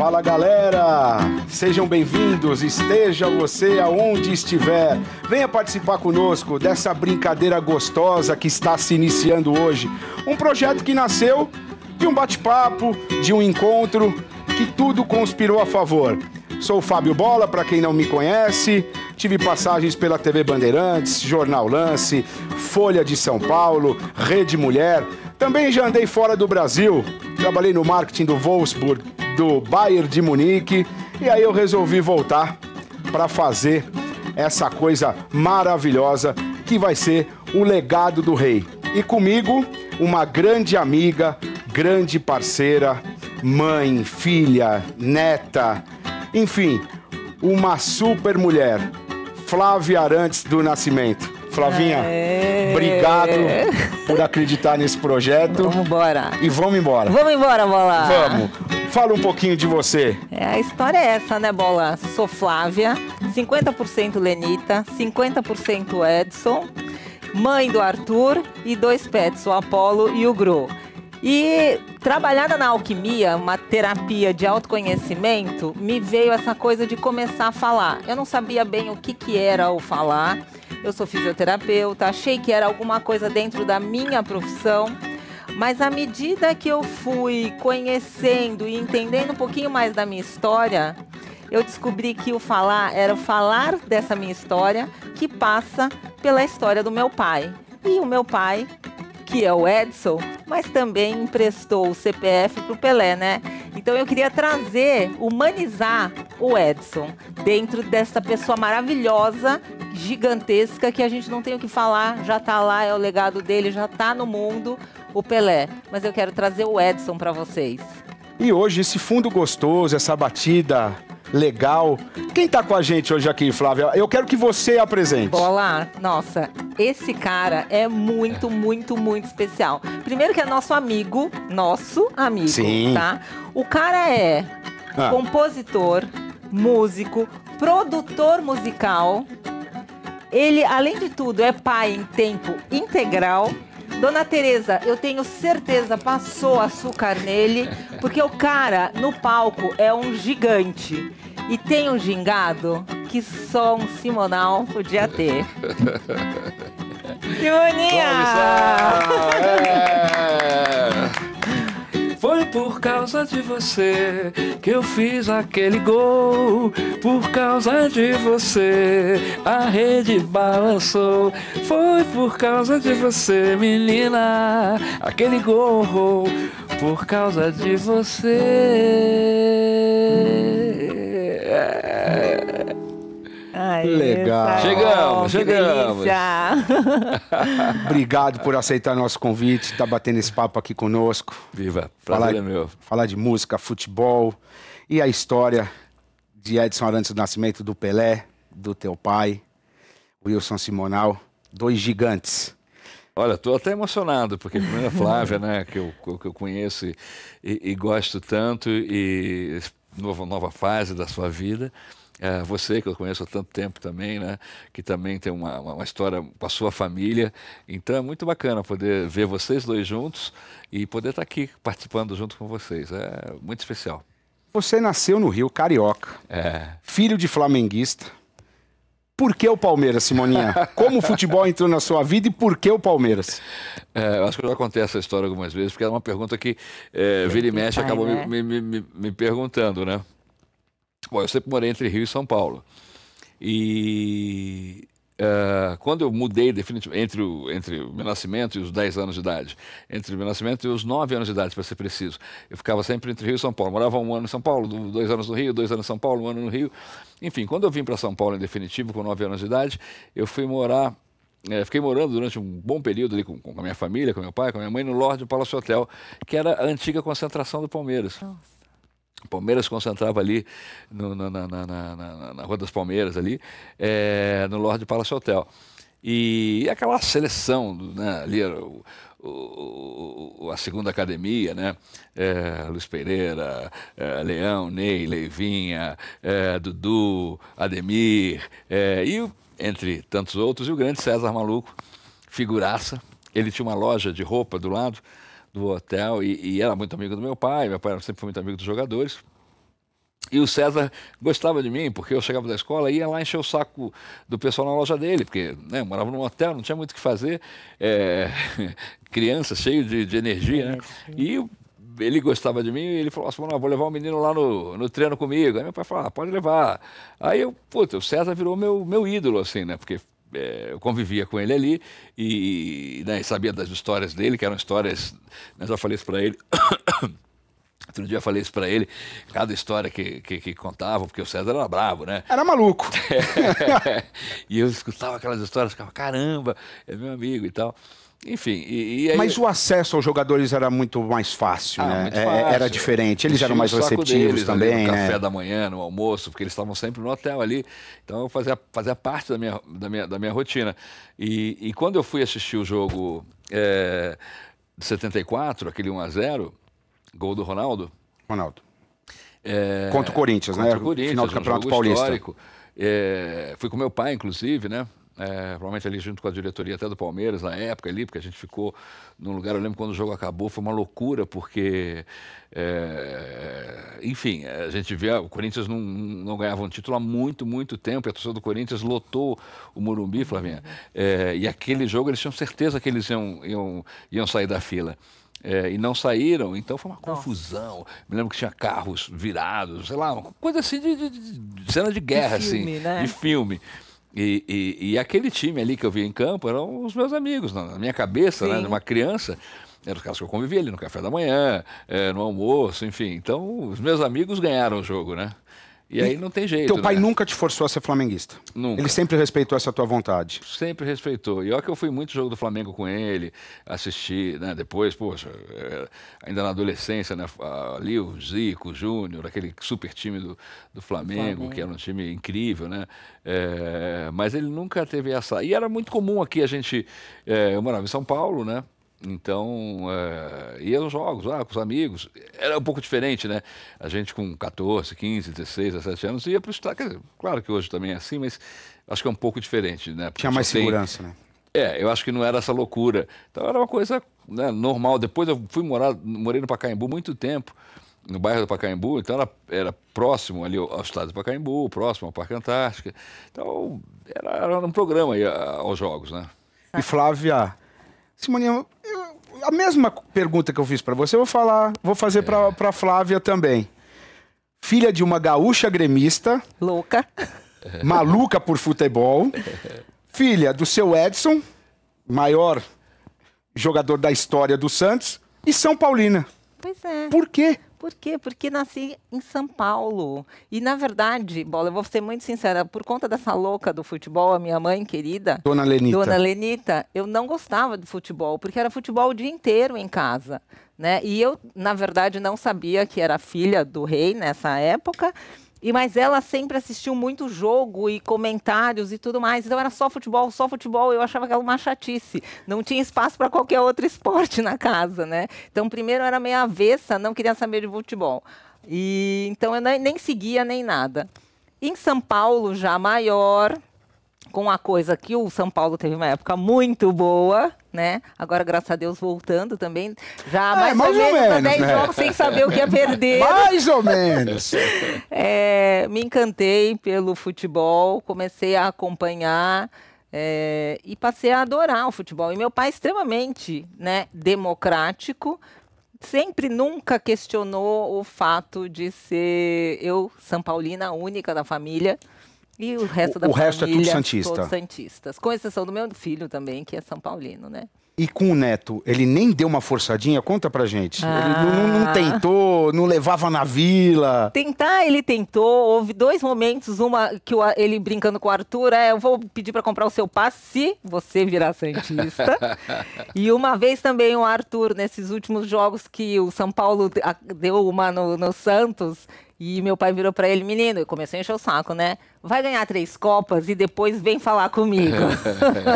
Fala galera, sejam bem-vindos, esteja você aonde estiver. Venha participar conosco dessa brincadeira gostosa que está se iniciando hoje. Um projeto que nasceu de um bate-papo, de um encontro, que tudo conspirou a favor. Sou o Fábio Bola, para quem não me conhece, tive passagens pela TV Bandeirantes, Jornal Lance, Folha de São Paulo, Rede Mulher. Também já andei fora do Brasil, trabalhei no marketing do Wolfsburg, do Bayern de Munique, e aí eu resolvi voltar para fazer essa coisa maravilhosa que vai ser o legado do rei. E comigo, uma grande amiga, grande parceira, mãe, filha, neta, enfim, uma super mulher, Flávia Arantes do Nascimento. Flavinha, obrigado por acreditar nesse projeto. Vamos embora. E vamos embora. Vamos embora, Bola. Vamos. Fala um pouquinho de você. A história é essa, né, Bola? Sou Flávia, 50% Lenita, 50% Edson, mãe do Arthur e 2 pets, o Apolo e o Gro. E trabalhada na alquimia, uma terapia de autoconhecimento, me veio essa coisa de começar a falar. Eu não sabia bem o que era o falar. Eu sou fisioterapeuta, achei que era alguma coisa dentro da minha profissão. Mas à medida que eu fui conhecendo e entendendo um pouquinho mais da minha história, eu descobri que o falar era o falar dessa minha história que passa pela história do meu pai. E o meu pai, que é o Edson, mas também emprestou o CPF para o Pelé, né? Então eu queria trazer, humanizar o Edson dentro dessa pessoa maravilhosa, gigantesca, que a gente não tem o que falar, já tá lá, é o legado dele, já tá no mundo, o Pelé. Mas eu quero trazer o Edson para vocês. E hoje esse fundo gostoso, essa batida legal. Quem tá com a gente hoje aqui, Flávia? Eu quero que você apresente. Bola, nossa, esse cara é muito, muito, muito especial. Primeiro que é nosso amigo, Sim. Tá? O cara é compositor, músico, produtor musical. Ele, além de tudo, é pai em tempo integral. Dona Tereza, eu tenho certeza, passou açúcar nele, porque o cara, no palco, é um gigante. E tem um gingado que só um Simonal podia ter. Simoninha! Foi por causa de você que eu fiz aquele gol. Por causa de você a rede balançou. Foi por causa de você, menina, aquele gol. Por causa de você. Ai, legal. Chegamos. Obrigado por aceitar nosso convite, tá batendo esse papo aqui conosco. Viva, prazer é meu. Falar de música, futebol e a história de Edson Arantes do Nascimento, do Pelé, do teu pai, Wilson Simonal, 2 gigantes. Olha, estou até emocionado, porque primeiro a Flávia, né, que eu conheço e gosto tanto, e nova fase da sua vida. Você, que eu conheço há tanto tempo também, né, que também tem uma história com a sua família. Então é muito bacana poder ver vocês 2 juntos e poder estar aqui participando junto com vocês. É muito especial. Você nasceu no Rio, carioca, filho de flamenguista. Por que o Palmeiras, Simoninha? Como o futebol entrou na sua vida e por que o Palmeiras? Eu acho que eu já contei essa história algumas vezes, porque era uma pergunta que vira e mexe acabou me perguntando, né? Bom, eu sempre morei entre Rio e São Paulo. E quando eu mudei definitivamente entre o meu nascimento e os 10 anos de idade, entre o meu nascimento e os 9 anos de idade, para ser preciso, eu ficava sempre entre Rio e São Paulo. Morava 1 ano em São Paulo, 2 anos no Rio, 2 anos em São Paulo, 1 ano no Rio. Enfim, quando eu vim para São Paulo em definitivo, com 9 anos de idade, eu fui morar... fiquei morando durante um bom período ali com a minha família, com meu pai, com a minha mãe, no Lorde Palace Hotel, que era a antiga concentração do Palmeiras. Nossa. O Palmeiras concentrava ali na Rua das Palmeiras, ali, no Lorde Palace Hotel. E aquela seleção, né, ali era a segunda academia, né? Luiz Pereira, Leão, Ney, Leivinha, Dudu, Ademir, e entre tantos outros, e o grande César Maluco, figuraça. Ele tinha uma loja de roupa do lado do hotel e era muito amigo do meu pai sempre foi muito amigo dos jogadores. E o César gostava de mim, porque eu chegava da escola e ia lá encher o saco do pessoal na loja dele, porque né, eu morava num hotel, não tinha muito o que fazer, criança, cheio de energia, né? E ele gostava de mim e ele falou assim, vou levar o menino lá no treino comigo. Aí meu pai falou, pode levar. Aí o César virou meu ídolo, assim, né? Porque eu convivia com ele ali e né, sabia das histórias dele, que eram histórias, eu já falei isso para ele... Outro dia eu falei isso pra ele, cada história que contava, porque o César era bravo, né? Era maluco. E eu escutava aquelas histórias, ficava, caramba, é meu amigo e tal. Enfim, e aí... Mas o acesso aos jogadores era muito mais fácil, né? Muito fácil. Era diferente, eles eram mais receptivos deles, também, no né? café da manhã, no almoço, porque eles estavam sempre no hotel ali. Então eu fazia parte da minha rotina. E quando eu fui assistir o jogo de 74, aquele 1-0, gol do Ronaldo. Contra o Corinthians, né? Contra o Corinthians, final do Campeonato Paulista. Histórico. Fui com meu pai, inclusive, né? Provavelmente ali junto com a diretoria até do Palmeiras, na época ali, porque a gente ficou num lugar, eu lembro quando o jogo acabou, foi uma loucura, porque, enfim, a gente via, o Corinthians não ganhava um título há muito, muito tempo, e a torcida do Corinthians lotou o Morumbi, Flavinha, e aquele jogo eles tinham certeza que eles iam sair da fila. E não saíram, então foi uma confusão. Me lembro que tinha carros virados, sei lá, uma coisa assim de cena de guerra, de filme, assim, né? De filme. E aquele time ali que eu via em campo eram os meus amigos, na minha cabeça, né, de uma criança. Eram os caras que eu convivia ali no café da manhã, no almoço, enfim. Então, os meus amigos ganharam o jogo, né? E aí não tem jeito. Teu pai né? nunca te forçou a ser flamenguista? Nunca. Ele sempre respeitou essa tua vontade? Sempre respeitou. E olha que eu fui muito jogo do Flamengo com ele, assisti, né? Depois, poxa, ainda na adolescência, né? Ali o Zico, o Júnior, aquele super time do Flamengo, que era um time incrível, né? Mas ele nunca teve essa... E era muito comum aqui a gente... eu morava em São Paulo, né? Então, ia aos jogos lá com os amigos. Era um pouco diferente, né? A gente com 14, 15, 16, 17 anos ia para o estádio. Claro que hoje também é assim, mas acho que é um pouco diferente, né? Porque tinha mais segurança, né? Eu acho que não era essa loucura. Então era uma coisa, né, normal. Depois eu morei no Pacaembu muito tempo, no bairro do Pacaembu, então era próximo ali ao estádio do Pacaembu, próximo ao Parque Antártica. Então era um programa aí aos jogos, né? E Flávia... Simoninha, a mesma pergunta que eu fiz para você, eu vou fazer para Flávia também. Filha de uma gaúcha gremista. Louca. Maluca por futebol. Filha do seu Edson, maior jogador da história do Santos. E São Paulina. Pois é. Por quê? Por quê? Porque nasci em São Paulo. E, na verdade, Bola, eu vou ser muito sincera, por conta dessa louca do futebol, a minha mãe querida, Dona Lenita, eu não gostava de futebol, porque era futebol o dia inteiro em casa, né? E eu, na verdade, não sabia que era filha do rei nessa época, mas ela sempre assistiu muito jogo e comentários e tudo mais. Então era só futebol, só futebol. Eu achava que era uma chatice. Não tinha espaço para qualquer outro esporte na casa, né? Então, primeiro eu era meio avessa, não queria saber de futebol. E então eu nem seguia nem nada. Em São Paulo, já maior, com a coisa que o São Paulo teve uma época muito boa, né? Agora, graças a Deus, voltando também. Já mais ou menos 10 jogos sem saber o que ia perder. Mais ou menos. Me encantei pelo futebol, comecei a acompanhar e passei a adorar o futebol. E meu pai, extremamente, né, democrático, nunca questionou o fato de ser eu, São Paulina, a única da família. E o resto da família, resto é tudo santista. Todos santistas. Com exceção do meu filho também, que é São Paulino, né? E com o neto, ele nem deu uma forçadinha? Conta pra gente. Ele não tentou, não levava na vila? Tentar, ele tentou. Houve 2 momentos. Uma que ele brincando com o Arthur, eu vou pedir para comprar o seu passe se você virar santista. E uma vez também o Arthur, nesses últimos jogos que o São Paulo deu uma no Santos... E meu pai virou pra ele, menino, eu comecei a encher o saco, né? Vai ganhar 3 copas e depois vem falar comigo.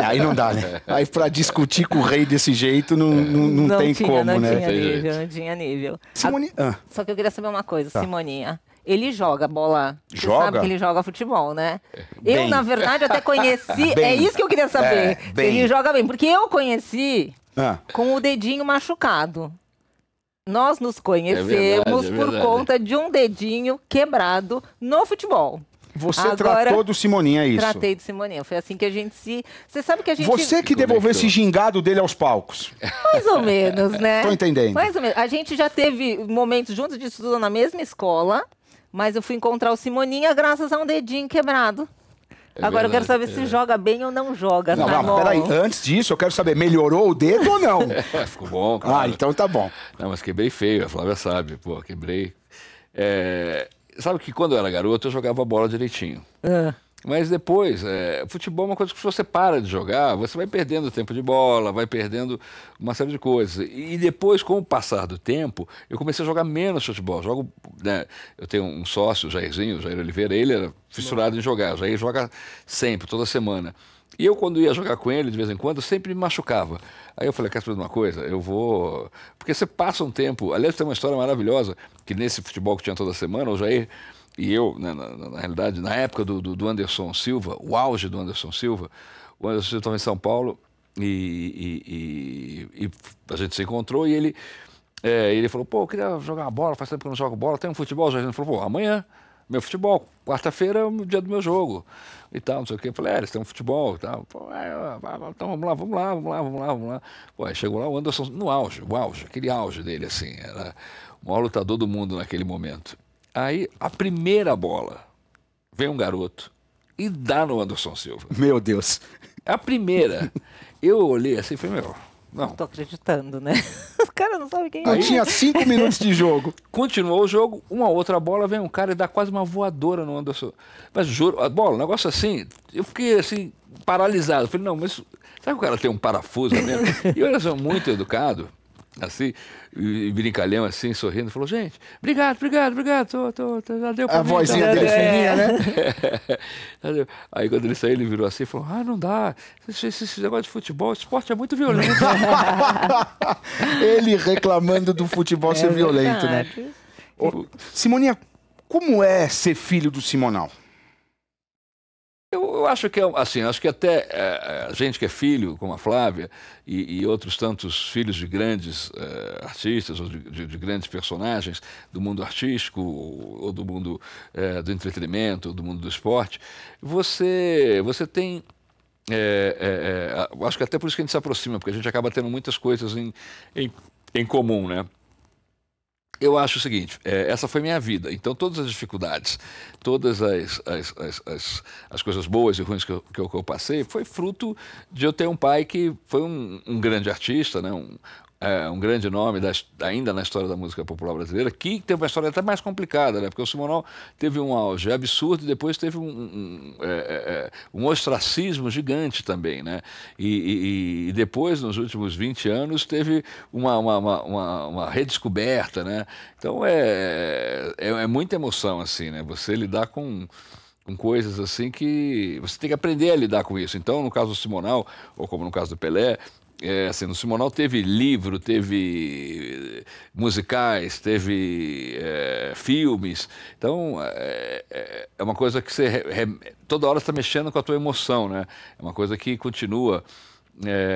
Aí não dá, né? Aí pra discutir com o rei desse jeito não tem como, né? Não tinha nível. Só que eu queria saber uma coisa, Simoninha. Ele joga bola. Você sabe que ele joga futebol, né? Eu, na verdade, até conheci... É isso que eu queria saber. Ele joga bem. Porque eu conheci com o dedinho machucado. Nós nos conhecemos por conta de um dedinho quebrado no futebol. Você tratou do Simoninha, é isso? Tratei do Simoninha. Foi assim que a gente se... Você sabe que a gente... Você que devolveu esse gingado dele aos palcos. Mais ou menos, né? Tô entendendo. Mais ou menos. A gente já teve momentos juntos de estudo na mesma escola, mas eu fui encontrar o Simoninha graças a um dedinho quebrado. Agora eu quero saber se joga bem ou não joga. Não, peraí. Antes disso, eu quero saber, melhorou o dedo ou não? Ficou bom, claro. Ah, então tá bom. Não, mas quebrei feio, a Flávia sabe. Pô, quebrei. Sabe que quando eu era garoto, eu jogava bola direitinho. Mas depois, futebol é uma coisa que se você para de jogar, você vai perdendo tempo de bola, vai perdendo uma série de coisas. E depois, com o passar do tempo, eu comecei a jogar menos futebol. Eu tenho um sócio, o Jairzinho, o Jair Oliveira, ele era fissurado em jogar. O Jair joga sempre, toda semana. E eu, quando ia jogar com ele, de vez em quando, sempre me machucava. Aí eu falei, quer saber de uma coisa? Eu vou... Porque você passa um tempo... Aliás, tem uma história maravilhosa, que nesse futebol que tinha toda semana, o Jair... E eu, né, na realidade, na época do Anderson Silva, o auge do Anderson Silva, o Anderson Silva estava em São Paulo e a gente se encontrou e ele falou, pô, eu queria jogar uma bola, faz tempo que eu não jogo bola, tem um futebol? A gente falou, pô, amanhã, meu futebol, quarta-feira é o dia do meu jogo e tal, não sei o quê. Eu falei, eles têm um futebol e tal. Pô, então vamos lá. Pô, aí chegou lá o Anderson, no auge, aquele auge dele, assim, era o maior lutador do mundo naquele momento. Aí, a primeira bola, vem um garoto e dá no Anderson Silva. Meu Deus. A primeira. Eu olhei assim e falei, não. Não tô acreditando, né? Os caras não sabem quem é. Não tinha 5 minutos de jogo. Continuou o jogo, uma outra bola, vem um cara e dá quase uma voadora no Anderson. Mas juro, a bola, um negócio assim, eu fiquei assim, paralisado. Eu falei, não, mas sabe que o cara tem um parafuso mesmo? E o Anderson, muito educado, assim, e brincalhão assim, sorrindo, falou, gente, obrigado, já deu pra a mim. A vozinha dele fininha, né? Aí quando ele saiu, ele virou assim e falou, não dá, esse negócio de futebol, esse esporte é muito violento. Ele reclamando do futebol ser violento, né? Simoninha, como é ser filho do Simonal? Eu acho que assim, acho que até a gente que é filho, como a Flávia, e outros tantos filhos de grandes artistas, ou de grandes personagens do mundo artístico, ou do mundo do entretenimento, ou do mundo do esporte, você tem... acho que até por isso que a gente se aproxima, porque a gente acaba tendo muitas coisas em comum, né? Eu acho o seguinte, essa foi minha vida, então todas as dificuldades, todas as coisas boas e ruins que eu passei, foi fruto de eu ter um pai que foi um grande artista, né? Um grande nome ainda na história da música popular brasileira, que teve uma história até mais complicada, né? Porque o Simonal teve um auge absurdo e depois teve um ostracismo gigante também, né? E depois, nos últimos 20 anos, teve uma redescoberta, né? Então é muita emoção, assim, né? Você lidar com coisas assim que você tem que aprender a lidar com isso. Então, no caso do Simonal, ou como no caso do Pelé, assim, no Simonal teve livro, teve musicais, teve filmes. Então, é uma coisa que você toda hora está mexendo com a tua emoção, né? É uma coisa que continua.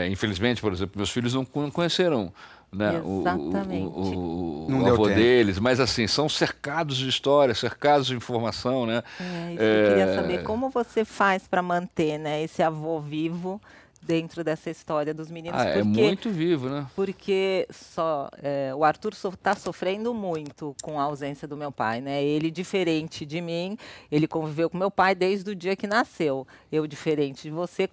Infelizmente, por exemplo, meus filhos não conheceram, né, o avô deles, mas assim, são cercados de história, cercados de informação, né? Isso eu queria saber como você faz para manter, né, esse avô vivo dentro dessa história dos meninos. Porque, é muito vivo, né? Porque o Arthur está sofrendo muito com a ausência do meu pai, né? Ele, diferente de mim, ele conviveu com meu pai desde o dia que nasceu. Eu, diferente de você,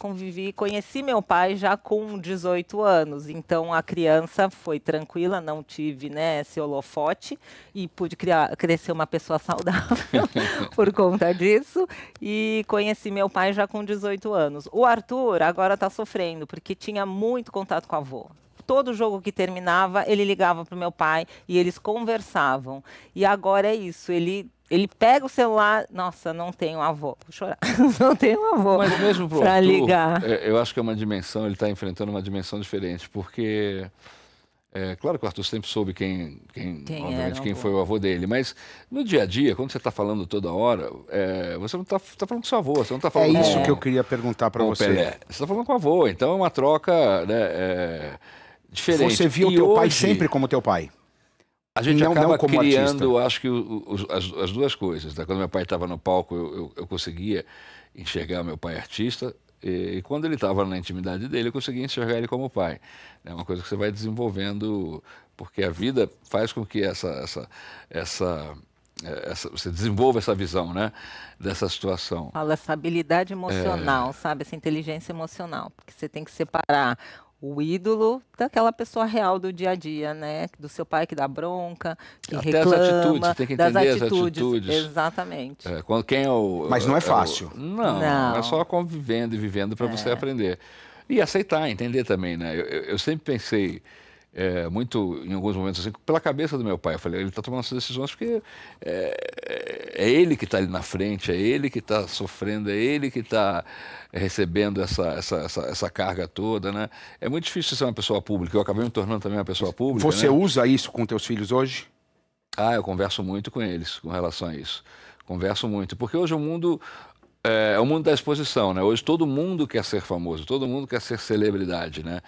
conheci meu pai já com 18 anos. Então, a criança foi tranquila, não tive, né, esse holofote e pude crescer uma pessoa saudável por conta disso. E conheci meu pai já com 18 anos. O Arthur agora está sofrendo, porque tinha muito contato com o avô. Todo jogo que terminava, ele ligava para o meu pai e eles conversavam. E agora é isso, ele pega o celular, nossa, não tenho avô, vou chorar, não tenho avô. Mas mesmo para ligar. Eu acho que é uma dimensão, ele está enfrentando uma dimensão diferente, porque... claro que o Arthur sempre soube quem foi o avô dele, mas no dia a dia, quando você está falando toda hora, você não está falando com seu avô, você não está falando isso que eu queria perguntar para você. Pelé. Você está falando com o avô, então é uma troca, né, diferente. Você viu o teu pai sempre como teu pai? A gente não acaba como criando, artista. acho que as duas coisas. Né? Quando meu pai estava no palco, eu conseguia enxergar meu pai artista, e quando ele estava na intimidade dele, eu conseguia enxergar ele como pai. É uma coisa que você vai desenvolvendo, porque a vida faz com que você desenvolva essa visão, né, dessa situação. Fala essa habilidade emocional, sabe? Essa inteligência emocional. Porque você tem que separar o ídolo daquela pessoa real do dia a dia, né? Do seu pai que dá bronca, que Até reclama, as atitudes, tem que entender as atitudes. Exatamente. Quem é o, Mas não é fácil. Não. É só convivendo e vivendo para você aprender. E aceitar, entender também, né? Eu sempre pensei muito, em alguns momentos, assim, pela cabeça do meu pai. Eu falei, ele está tomando essas decisões porque é ele que está ali na frente, é ele que está sofrendo, é ele que está recebendo essa carga toda, né? É muito difícil ser uma pessoa pública. Eu acabei me tornando também uma pessoa pública. Você né? usa isso com teus filhos hoje? Eu converso muito com eles com relação a isso. Converso muito, porque hoje o mundo é o mundo da exposição, né? Hoje todo mundo quer ser famoso, todo mundo quer ser celebridade, né?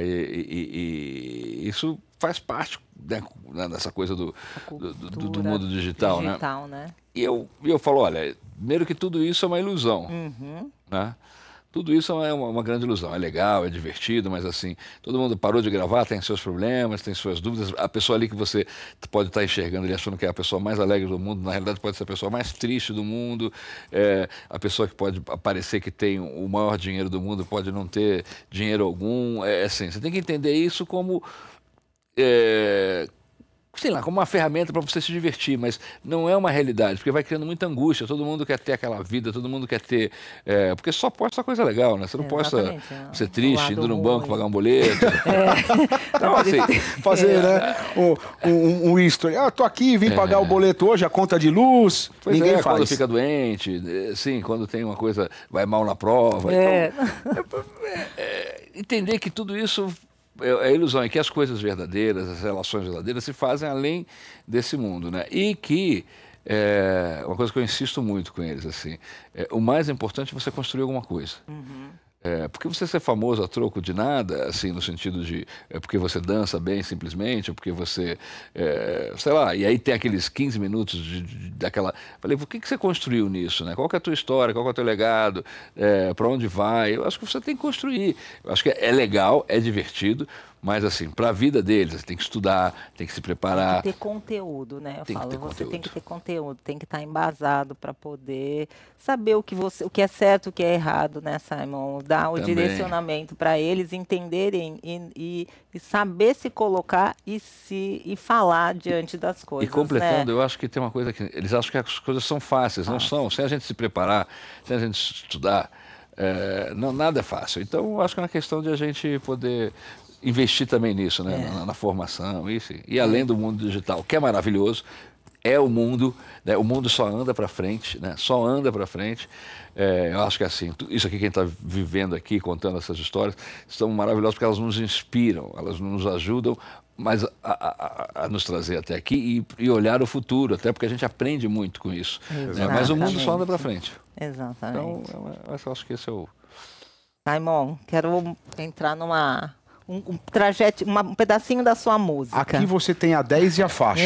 E isso faz parte, né, dessa coisa do mundo digital, né? E eu falo, olha, primeiro que tudo isso é uma ilusão, né? Tudo isso é uma grande ilusão. É legal, é divertido, mas assim, todo mundo parou de gravar, tem seus problemas, tem suas dúvidas. A pessoa ali que você pode estar enxergando ali achando que é a pessoa mais alegre do mundo, na realidade pode ser a pessoa mais triste do mundo. A pessoa que pode parecer que tem o maior dinheiro do mundo pode não ter dinheiro algum. Assim, você tem que entender isso como... sei lá, como uma ferramenta para você se divertir, mas não é uma realidade, porque vai criando muita angústia, todo mundo quer ter aquela vida, todo mundo quer ter... porque só posta coisa legal, né? Você não posta ser triste, indo no banco, pagar um boleto. Então, assim, fazer, né, um history. Tô aqui, vim pagar o boleto hoje, a conta de luz, ninguém faz. Quando fica doente, sim, quando tem uma coisa, vai mal na prova. Então, entender que tudo isso... É a ilusão, é que as coisas verdadeiras, as relações verdadeiras se fazem além desse mundo, né? E que, uma coisa que eu insisto muito com eles, assim, o mais importante é você construir alguma coisa. Porque você ser famoso a troco de nada, assim, no sentido de porque você dança bem simplesmente, ou porque você, sei lá, e aí tem aqueles 15 minutos daquela... Falei, o que você construiu nisso, né? Qual que é a tua história, qual que é o teu legado, para onde vai? Eu acho que você tem que construir. Eu acho que é legal, é divertido, mas assim, para a vida deles, você tem que estudar, tem que se preparar. Tem que ter conteúdo, né? Eu falo, você tem que ter conteúdo, tem que estar embasado para poder saber o que é certo, o que é errado, né, Simon? Dar o direcionamento para eles entenderem e saber se colocar e falar diante das coisas. E completando, né? Eu acho que tem uma coisa que eles acham que as coisas são fáceis, não são. Sem a gente se preparar, sem a gente estudar, nada é fácil. Então, eu acho que é uma questão de a gente poder investir também nisso, né? Na formação, isso. E além do mundo digital, que é maravilhoso, é o mundo, né? O mundo só anda para frente, né? Só anda para frente. Eu acho que assim, isso aqui, quem está vivendo aqui, contando essas histórias, são maravilhosas porque elas nos inspiram, elas nos ajudam mas a nos trazer até aqui e olhar o futuro, até porque a gente aprende muito com isso. Né? Mas o mundo só anda para frente. Exatamente. Então, eu acho que esse é o... Simon, quero entrar numa... Um trajeto, um pedacinho da sua música. Aqui você tem a 10 e a faixa.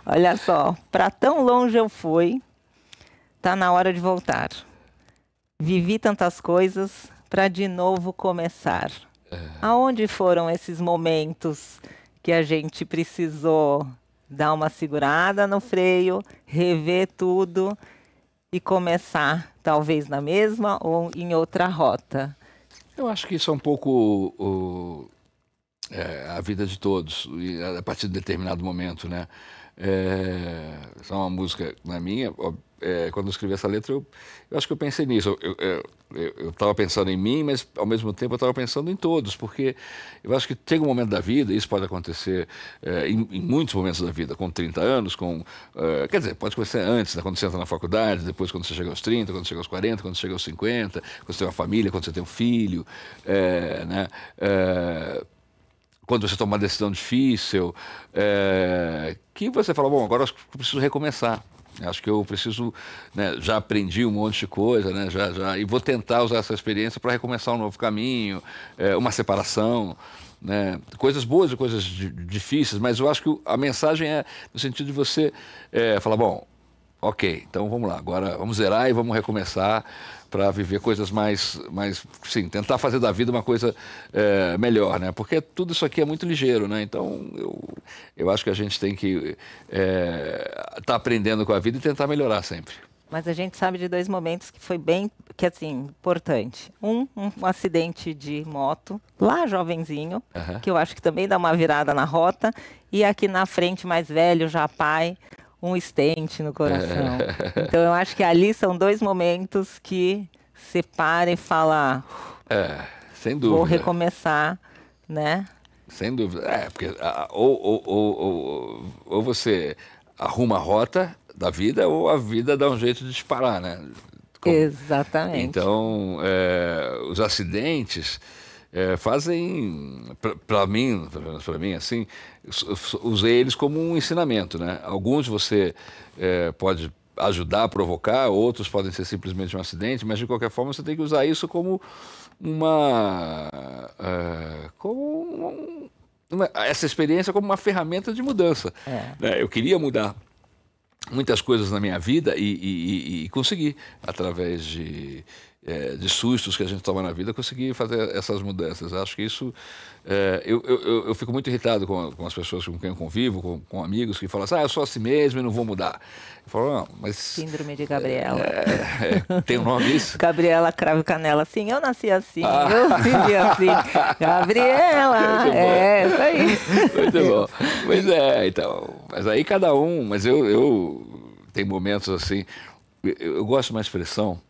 Olha só, para tão longe eu fui, tá na hora de voltar. Vivi tantas coisas para de novo começar. Aonde foram esses momentos que a gente precisou dar uma segurada no freio, rever tudo e começar, talvez na mesma ou em outra rota? Eu acho que isso é um pouco a vida de todos, a partir de determinado momento, né? Essa é uma música na minha, quando eu escrevi essa letra, eu acho que eu pensei nisso. Eu estava pensando em mim, mas ao mesmo tempo eu estava pensando em todos, porque eu acho que chega um momento da vida, isso pode acontecer em muitos momentos da vida, com 30 anos, quer dizer, pode acontecer antes, né, quando você entra na faculdade, depois quando você chega aos 30, quando você chega aos 40, quando você chega aos 50, quando você tem uma família, quando você tem um filho, né? Quando você toma uma decisão difícil, que você fala, bom, agora eu preciso recomeçar. Acho que eu preciso, né, já aprendi um monte de coisa, né, e vou tentar usar essa experiência para recomeçar um novo caminho, uma separação, né? Coisas boas e coisas difíceis, mas eu acho que a mensagem é no sentido de você falar, bom, ok, então vamos lá, agora vamos zerar e vamos recomeçar para viver coisas mais, sim, tentar fazer da vida uma coisa melhor, né? Porque tudo isso aqui é muito ligeiro, né? Então eu acho que a gente tem que estar aprendendo com a vida e tentar melhorar sempre. Mas a gente sabe de 2 momentos que foi bem, que assim, importante. Um acidente de moto, lá jovenzinho, que eu acho que também dá uma virada na rota, e aqui na frente, mais velho, já pai, um stent no coração. Então eu acho que ali são 2 momentos que você para e fala, sem dúvida. vou recomeçar, né? Sem dúvida. Porque ou você arruma a rota da vida ou a vida dá um jeito de te parar, né? Exatamente. Então, os acidentes fazem, para mim, assim, usei eles como um ensinamento, né? Alguns você pode ajudar a provocar, outros podem ser simplesmente um acidente, mas de qualquer forma você tem que usar isso como essa experiência como uma ferramenta de mudança. Eu queria mudar muitas coisas na minha vida e consegui, através de sustos que a gente toma na vida, conseguir fazer essas mudanças. Acho que isso... eu fico muito irritado com as pessoas com quem eu convivo, com amigos que falam assim, eu sou assim mesmo e não vou mudar. Eu falo, não, mas... Síndrome de Gabriela. Tem um nome isso? Gabriela Cravo Canela, assim, eu nasci assim, eu vivi assim. Gabriela, isso aí. Muito bom. Pois então, mas aí cada um, mas eu tenho momentos assim, eu gosto de uma expressão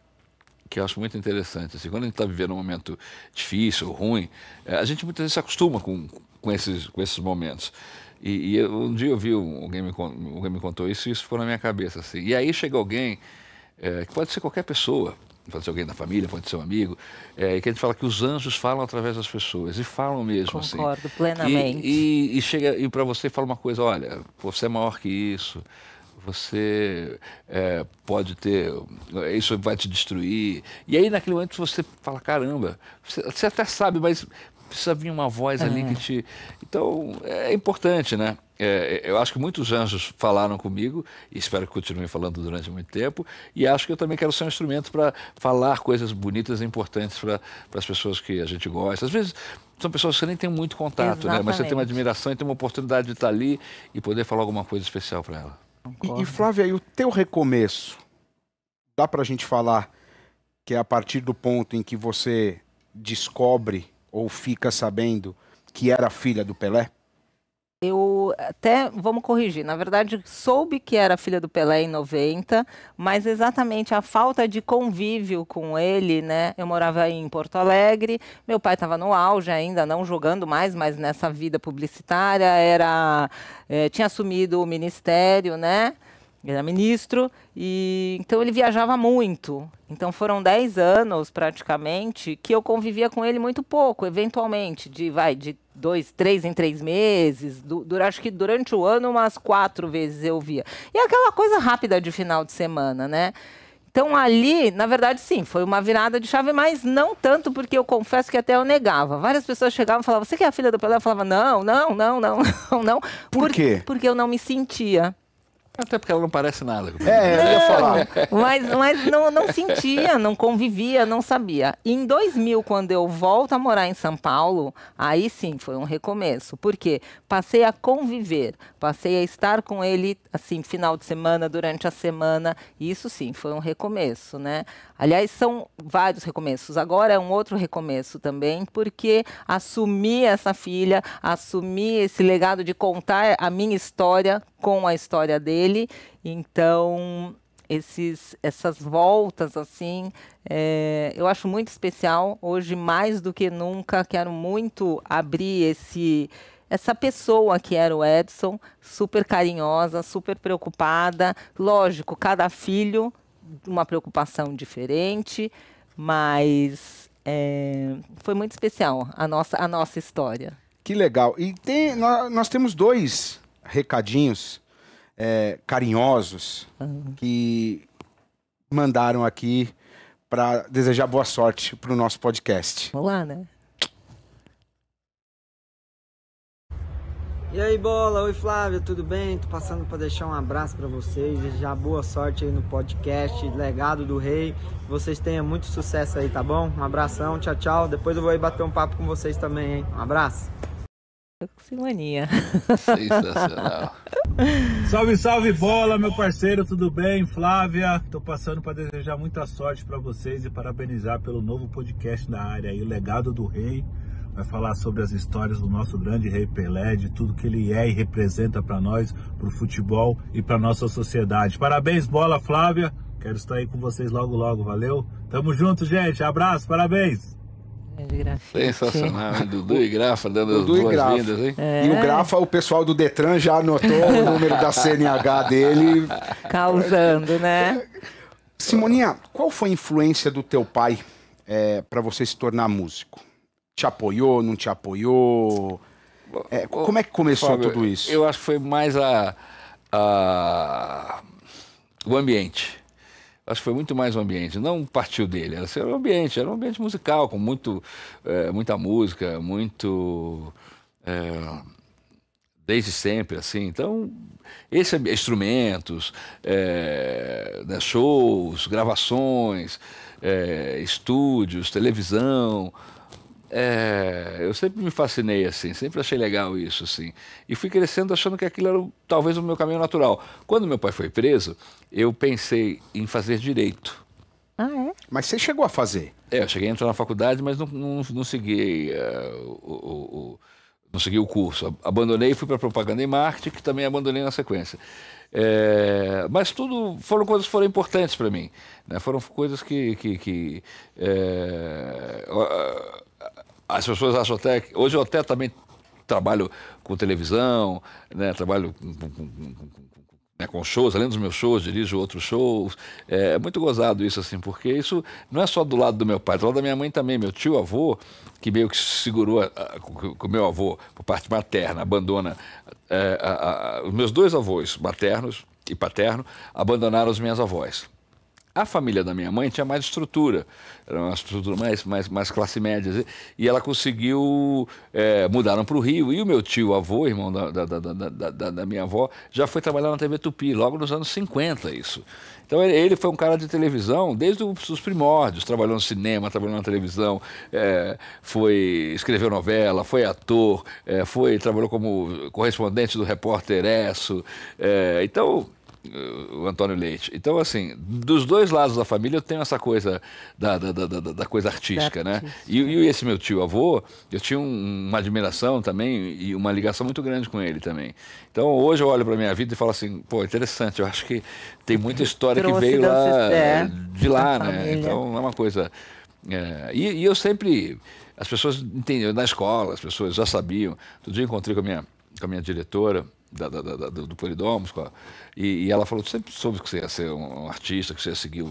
que eu acho muito interessante, assim, quando a gente está vivendo um momento difícil, ruim, a gente muitas vezes se acostuma com esses momentos. E um dia eu vi, alguém me contou isso e isso ficou na minha cabeça, assim. E aí chega alguém, que pode ser qualquer pessoa, pode ser alguém da família, pode ser um amigo, que a gente fala que os anjos falam através das pessoas, e falam mesmo. Concordo assim. Plenamente. E chega e para você fala uma coisa, olha, você é maior que isso, você pode ter, isso vai te destruir. E aí naquele momento você fala, caramba, você até sabe, mas precisa vir uma voz ali que te... Então é importante, né? Eu acho que muitos anjos falaram comigo, e espero que continuem falando durante muito tempo, e acho que eu também quero ser um instrumento para falar coisas bonitas e importantes para as pessoas que a gente gosta. Às vezes são pessoas que você nem tem muito contato, né? Mas você tem uma admiração e tem uma oportunidade de estar ali e poder falar alguma coisa especial para ela. E Flávia, e o teu recomeço? Dá pra gente falar que é a partir do ponto em que você descobre ou fica sabendo que era filha do Pelé? Eu até, vamos corrigir, na verdade soube que era filha do Pelé em 90, mas exatamente a falta de convívio com ele, né? Eu morava em Porto Alegre, meu pai estava no auge ainda, não jogando mais, mas nessa vida publicitária, tinha assumido o ministério, né? Ele era ministro, e então ele viajava muito. Então foram 10 anos, praticamente, que eu convivia com ele muito pouco, eventualmente, de 2, 3 em 3 meses. Acho que durante o ano, umas 4 vezes eu via. E aquela coisa rápida de final de semana, né? Então ali, na verdade, sim, foi uma virada de chave, mas não tanto, porque eu confesso que até eu negava. Várias pessoas chegavam e falavam, você que é a filha do Pelé? Eu falava, não. Por quê? Porque eu não me sentia. Até porque ela não parece nada. Eu ia falar. Mas não sentia, não convivia, não sabia. E em 2000, quando eu volto a morar em São Paulo, aí sim foi um recomeço. Por quê? Passei a conviver, passei a estar com ele, assim, final de semana, durante a semana. E isso sim, foi um recomeço, né? Aliás, são vários recomeços. Agora é um outro recomeço também, porque assumi essa filha, assumi esse legado de contar a minha história com a história dele. Então, essas voltas, assim, eu acho muito especial. Hoje, mais do que nunca, quero muito abrir essa pessoa que era o Edson, super carinhosa, super preocupada. Lógico, cada filho uma preocupação diferente, mas foi muito especial a nossa história. Que legal. E nós temos 2 recadinhos carinhosos que mandaram aqui para desejar boa sorte para o nosso podcast. Vamos lá, né? E aí, Bola? Oi, Flávia, tudo bem? Tô passando para deixar um abraço para vocês, desejar boa sorte aí no podcast Legado do Rei. Vocês tenham muito sucesso aí, tá bom? Um abração, tchau, tchau. Depois eu vou aí bater um papo com vocês também, hein? Um abraço. Simoninha. Sensacional. Salve, salve, Bola, meu parceiro, tudo bem? Flávia, tô passando para desejar muita sorte para vocês e parabenizar pelo novo podcast na área aí, o Legado do Rei. Vai falar sobre as histórias do nosso grande rei Pelé, de tudo que ele é e representa para nós, pro futebol e para nossa sociedade. Parabéns, Bola, Flávia. Quero estar aí com vocês logo, logo. Valeu? Tamo junto, gente. Abraço, parabéns. Sensacional, hein? Dudu e Grafa dando Dudu as e Grafa. boas-vindas, hein? E o Grafa, o pessoal do Detran já anotou o número da CNH dele. Causando, né? Simoninha, qual foi a influência do teu pai para você se tornar músico? Te apoiou, não te apoiou? Como é que começou Fábio, tudo isso? Eu acho que foi mais o ambiente. Acho que foi muito mais o ambiente, não partiu dele, era um ambiente musical, com muita música, desde sempre, assim. Então, instrumentos, né, shows, gravações, estúdios, televisão. Eu sempre me fascinei, assim, sempre achei legal isso, assim. E fui crescendo achando que aquilo era talvez o meu caminho natural. Quando meu pai foi preso, eu pensei em fazer direito. Ah, é? Mas você chegou a fazer? Eu cheguei a entrar na faculdade, mas não segui não segui o curso. Abandonei e fui para propaganda e marketing, que também abandonei na sequência. Mas foram coisas que foram importantes para mim, né? Foram coisas que as pessoas acham até que... Hoje eu até também trabalho com televisão, né? Trabalho com shows, além dos meus shows, dirijo outros shows. É muito gozado isso, assim, porque isso não é só do lado do meu pai, do lado da minha mãe também. Meu tio-avô, que meio que segurou com o meu avô, por parte materna, abandona... os meus dois avós, maternos e paterno, abandonaram as minhas avós. A família da minha mãe tinha mais estrutura, era uma estrutura mais classe média, e ela conseguiu, mudaram para o Rio, e o meu tio-avô, irmão da minha avó, já foi trabalhar na TV Tupi, logo nos anos 50 isso. Então ele foi um cara de televisão desde os primórdios, trabalhou no cinema, trabalhou na televisão, escreveu novela, foi ator, trabalhou como correspondente do Repórter Esso, então... o Antônio Leite. Então, assim, dos dois lados da família eu tenho essa coisa da coisa artística, né? E esse meu tio-avô, eu tinha uma admiração também e uma ligação muito grande com ele também. Então, hoje eu olho para a minha vida e falo assim, pô, interessante, eu acho que tem muita história que veio lá de lá, né? Família. Então, é uma coisa... E eu sempre... As pessoas entendiam, na escola, as pessoas já sabiam. Outro dia eu encontrei com a minha diretora do Polidomos, e ela falou, sempre soube que você ia ser um artista, que você ia seguir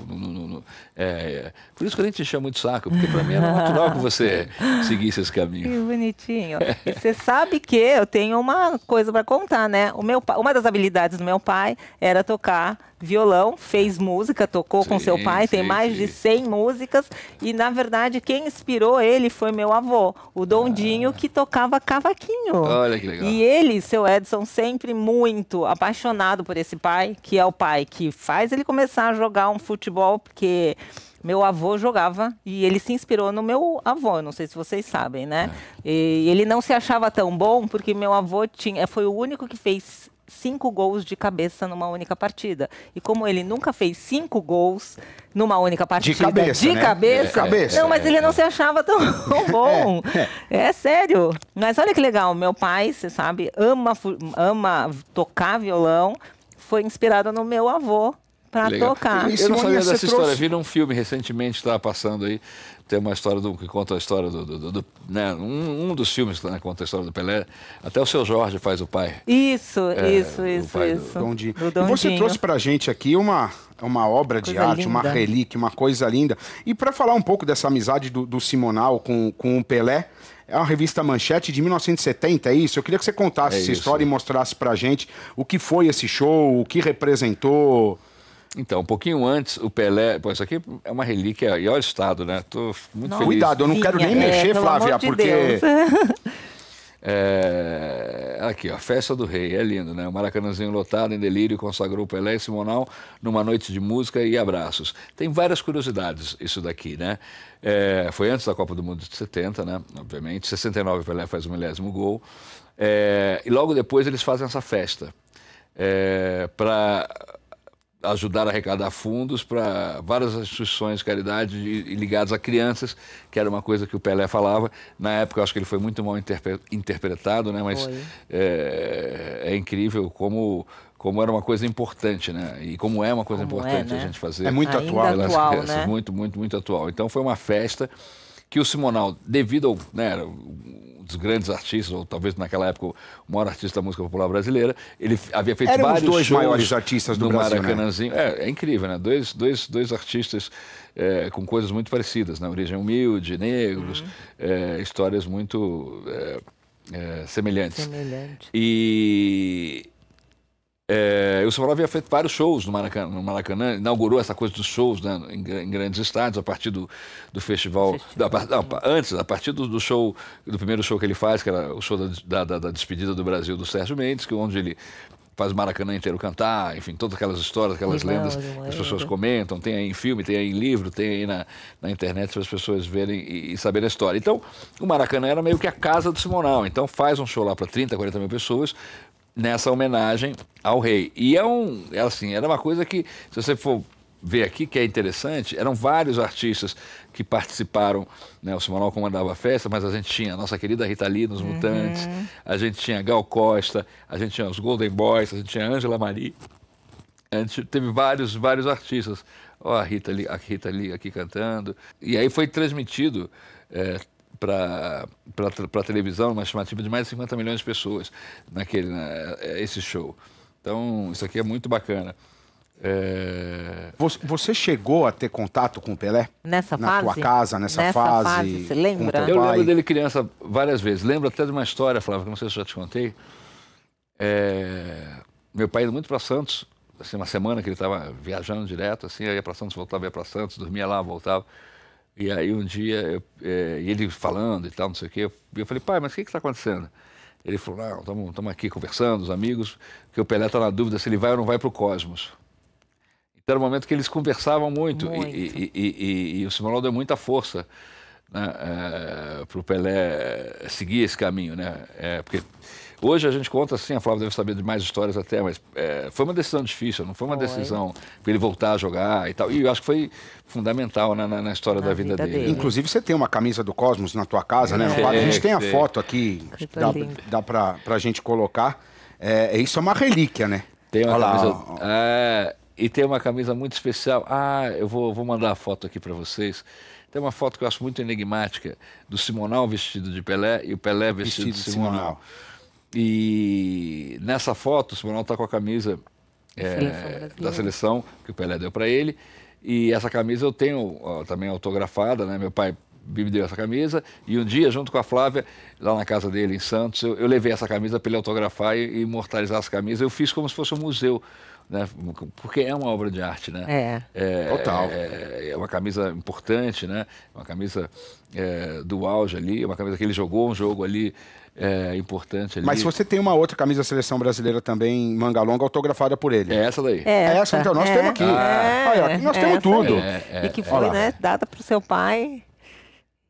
por isso que a gente enchia muito saco, porque para mim era natural que você seguisse esse caminho. Que bonitinho. E você sabe que eu tenho uma coisa para contar, né? Uma das habilidades do meu pai era tocar violão, fez música, tocou com seu pai, tem mais de 100 músicas, e na verdade quem inspirou ele foi meu avô, o Dondinho, que tocava cavaquinho. Olha que legal. E ele, seu Edson, sempre muito apaixonado por esse pai, que é o pai que faz ele começar a jogar um futebol, porque meu avô jogava e ele se inspirou no meu avô, não sei se vocês sabem, né? E ele não se achava tão bom porque meu avô foi o único que fez 5 gols de cabeça numa única partida. E como ele nunca fez 5 gols numa única partida... De cabeça? Não, mas ele não se achava tão bom. É sério. Mas olha que legal, meu pai, você sabe, ama tocar violão, foi inspirado no meu avô para tocar. Eu não sabia dessa história, vi num filme recentemente, estava passando aí, tem uma história que conta a história né, um dos filmes que conta a história do Pelé, até o Seu Jorge faz o pai. Isso. Dondinho. E você trouxe pra gente aqui uma obra de arte, uma relíquia, uma coisa linda. E para falar um pouco dessa amizade do Simonal com o Pelé, é uma revista Manchete de 1970, é isso? Eu queria que você contasse essa história e mostrasse pra gente o que foi esse show, o que representou... Então, um pouquinho antes, o Pelé... Pô, isso aqui é uma relíquia e olha o estado, né? Tô muito feliz. Cuidado, eu não quero nem mexer, Flávia, porque... aqui, ó, Festa do Rei, é lindo, né? O Maracanãzinho lotado, em delírio, consagrou Pelé e Simonal numa noite de música e abraços. Tem várias curiosidades isso daqui, né? Foi antes da Copa do Mundo de 70, né? Obviamente, 69 Pelé faz o 1000º gol. E logo depois eles fazem essa festa para ajudar a arrecadar fundos para várias instituições de caridade ligadas a crianças, que era uma coisa que o Pelé falava. Na época, eu acho que ele foi muito mal interpretado, né? Mas é incrível como era uma coisa importante, né? E como é uma coisa importante, né? A gente fazer. É muito ainda atual, crianças, né? Muito atual. Então foi uma festa que o Simonal, devido ao, né, era um dos grandes artistas, ou talvez naquela época o maior artista da música popular brasileira, ele havia feito Eram vários os dois shows maiores artistas do no Brasil, Maracanãzinho. Né? É incrível, né? Dois artistas com coisas muito parecidas, né? Origem humilde, negros, histórias muito semelhantes. E o Simonal havia feito vários shows no Maracanã, inaugurou essa coisa dos shows, né, em grandes estádios, a partir do festival. Antes, a partir do show, do primeiro show que ele faz, que era o show da despedida do Brasil do Sérgio Mendes, onde ele faz o Maracanã inteiro cantar, enfim, todas aquelas histórias, aquelas lendas que as pessoas comentam, tem aí em filme, tem aí em livro, tem aí na internet para as pessoas verem e saberem a história. Então, o Maracanã era meio que a casa do Simonal, então faz um show lá para 30, 40 mil pessoas, nessa homenagem ao rei. E era uma coisa que, se você for ver aqui, que é interessante, eram vários artistas que participaram, né? O Simonal comandava a festa, mas a gente tinha a nossa querida Rita Lee nos Mutantes, a gente tinha Gal Costa, a gente tinha os Golden Boys, a gente tinha Ângela Marie, a gente teve vários artistas. Ó, a Rita Lee aqui cantando. E aí foi transmitido para a televisão, uma estimativa de mais de 50 milhões de pessoas esse show. Então, isso aqui é muito bacana. Você chegou a ter contato com o Pelé? Nessa na fase? tua casa, nessa fase? Você lembra? Eu lembro dele criança várias vezes. Lembro até de uma história, Flávio, que não sei se eu já te contei. Meu pai indo muito para Santos, assim, uma semana que ele estava viajando direto, assim, eu ia para Santos, voltava, ia para Santos, dormia lá, voltava. E aí um dia, e ele falando e tal, não sei o quê, eu falei, pai, mas o que está acontecendo? Ele falou, não, estamos aqui conversando, os amigos, que o Pelé está na dúvida se ele vai ou não vai para o Cosmos. Então era um momento que eles conversavam muito. E o Simonal deu muita força, né, para o Pelé seguir esse caminho, né? Porque hoje a gente conta assim, a Flávia deve saber de mais histórias até, mas foi uma decisão difícil, não foi uma decisão para ele voltar a jogar e tal. E eu acho que foi fundamental, né, na história da vida dele. Inclusive você tem uma camisa do Cosmos na tua casa, né? A gente tem a foto aqui, dá pra gente colocar. Isso é uma relíquia, né? Tem uma camisa... E tem uma camisa muito especial. Eu vou mandar a foto aqui para vocês. Tem uma foto que eu acho muito enigmática, do Simonal vestido de Pelé e o Pelé vestido de Simonal. E nessa foto, o Simonal está com a camisa da seleção que o Pelé deu para ele. E essa camisa eu tenho também autografada, né? Meu pai me deu essa camisa. E um dia, junto com a Flávia, lá na casa dele em Santos, eu levei essa camisa para ele autografar e imortalizar essa camisa. Eu fiz como se fosse um museu, né? Porque é uma obra de arte, né? Total. É uma camisa importante, né? Uma camisa do auge ali, uma camisa que ele jogou um jogo ali importante ali. Mas você tem uma outra camisa da Seleção Brasileira também, manga longa, autografada por ele. É essa daí. Essa, então, nós temos aqui. Aqui nós temos tudo. E que foi, né, dada para o seu pai.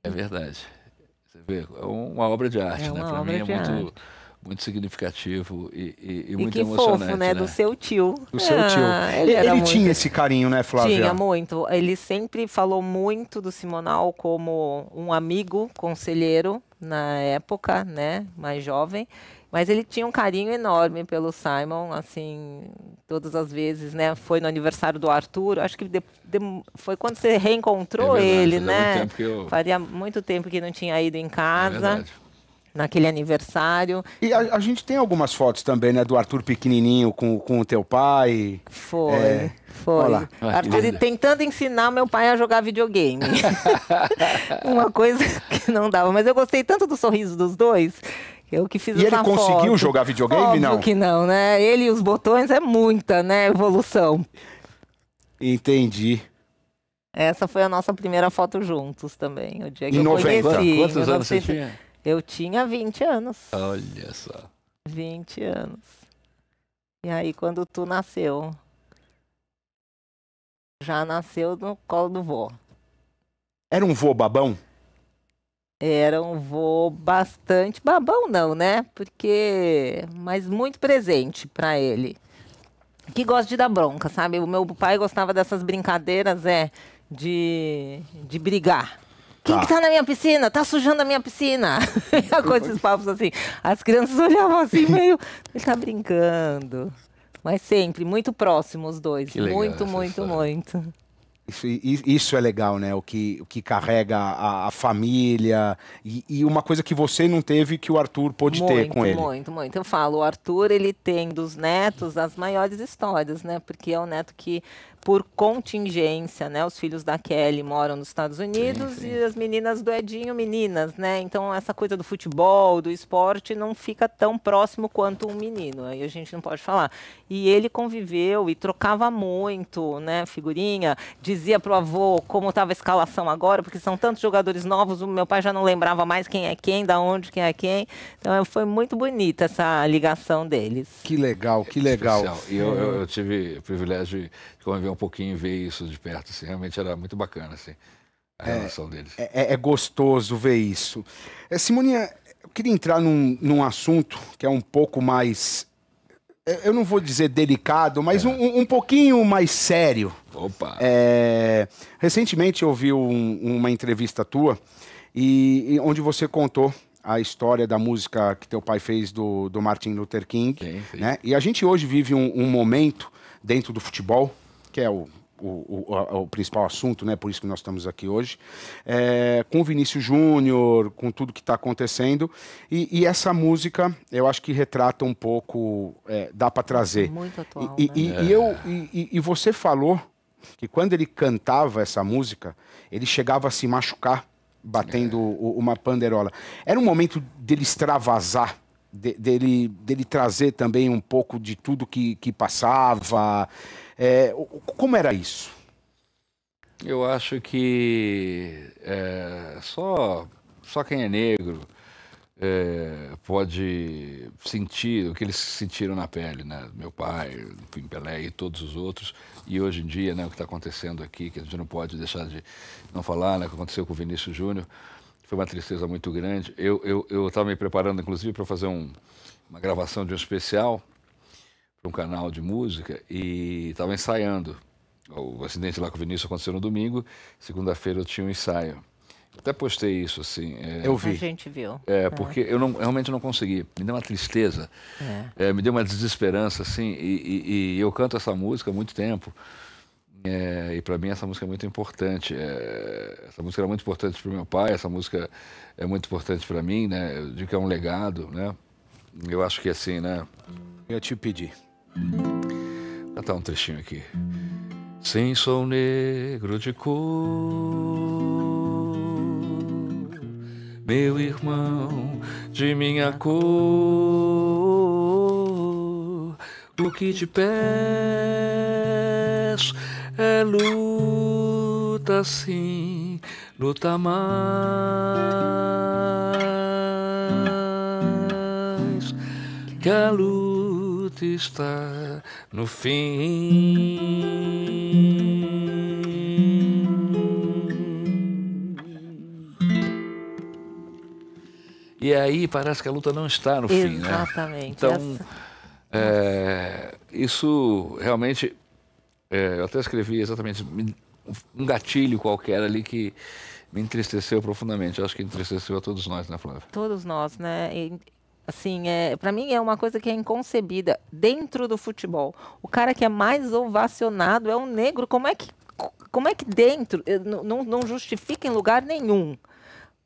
É verdade. Você vê, é uma obra de arte, né? Para mim é muito significativo e muito emocionante. Fofo, né? Do seu tio. Do seu tio. Ele tinha esse carinho, né, Flávia? Tinha muito. Ele sempre falou muito do Simonal como um amigo, conselheiro, na época, né? Mais jovem. Mas ele tinha um carinho enorme pelo Simon, assim, todas as vezes, né? Foi no aniversário do Arthur, acho que foi quando você reencontrou ele, né? Faria muito tempo que não tinha ido em casa. Naquele aniversário. E a gente tem algumas fotos também, né? Do Arthur pequenininho com o teu pai. Foi. Olha lá. Arthur tentando ensinar meu pai a jogar videogame. Uma coisa que não dava. Mas eu gostei tanto do sorriso dos dois. Eu que fiz essa foto. E ele conseguiu jogar videogame, Óbvio não? que não, né? Ele e os botões é muita, né? Evolução. Entendi. Essa foi a nossa primeira foto juntos também. O dia que em eu 90. conheci. Quantos anos você tinha? Eu tinha 20 anos. Olha só. 20 anos. E aí, quando tu nasceu, já nasceu no colo do vô. Era um vô babão? Era um vô bastante babão, não, né? Mas muito presente para ele. Que gosta de dar bronca, sabe? O meu pai gostava dessas brincadeiras, de brigar. Quem que tá na minha piscina? Tá sujando a minha piscina. Com esses papos assim. As crianças olhavam assim, meio... Ele tá brincando. Mas sempre, muito próximos os dois. Que legal Muito, essa muito, história. muito. Isso é legal, né? O que carrega a família e uma coisa que você não teve que o Arthur pôde ter com ele. Muito, muito. Eu falo, o Arthur, ele tem dos netos as maiores histórias, né? Porque é um neto que, por contingência, né? Os filhos da Kelly moram nos Estados Unidos sim. e as meninas do Edinho, meninas, né? Então, essa coisa do futebol, do esporte, não fica tão próximo quanto um menino. Aí a gente não pode falar. E ele conviveu e trocava muito, né? Figurinha, dizia pro avô como estava a escalação agora, porque são tantos jogadores novos, o meu pai já não lembrava mais quem é quem, da onde, quem é quem. Então, foi muito bonita essa ligação deles. Que legal, que legal. Especial. E eu tive o privilégio de conviver um pouquinho e ver isso de perto, assim, realmente era muito bacana, assim, a relação deles. É gostoso ver isso. Simoninha, eu queria entrar num assunto que é um pouco mais, eu não vou dizer delicado, mas um pouquinho mais sério. Opa! Recentemente eu vi uma entrevista tua e onde você contou a história da música que teu pai fez do Martin Luther King, Sim. né? E a gente hoje vive um momento dentro do futebol, que é o principal assunto, né? Por isso que nós estamos aqui hoje, com o Vinícius Júnior, com tudo que está acontecendo, e essa música eu acho que retrata um pouco, dá para trazer. Muito atual, E você falou que quando ele cantava essa música, ele chegava a se machucar batendo uma panderola. Era um momento dele extravasar, dele trazer também um pouco de tudo que passava. Como era isso? Eu acho que só quem é negro pode sentir o que eles sentiram na pele, né? Meu pai, Pelé e todos os outros. E hoje em dia, né, o que está acontecendo aqui, que a gente não pode deixar de não falar, né, o que aconteceu com o Vinícius Júnior, foi uma tristeza muito grande. Eu estava me preparando, inclusive, para fazer uma gravação de um especial para um canal de música e estava ensaiando. O acidente lá com o Vinícius aconteceu no domingo, segunda-feira eu tinha um ensaio. Até postei isso, assim. Eu vi. A gente viu. Porque eu realmente não consegui. Me deu uma tristeza, me deu uma desesperança, assim, e eu canto essa música há muito tempo. E para mim essa música é muito importante. Essa música era muito importante para o meu pai, essa música é muito importante para mim, né? Eu digo que é um legado, né? Eu acho que assim, né? Eu ia te pedir. Vou cantar um trechinho aqui. Sim, sou negro de cor, meu irmão de minha cor, o que te peço é luta sim, luta mais, que a luta está no fim. E aí parece que a luta não está no fim, né? Exatamente. Então, isso realmente, eu até escrevi exatamente um gatilho qualquer ali que me entristeceu profundamente. Eu acho que entristeceu a todos nós, né, Flávia? Todos nós, né? Assim, para mim é uma coisa que é inconcebida dentro do futebol. O cara que é mais ovacionado é um negro. Como é que dentro não justifica em lugar nenhum?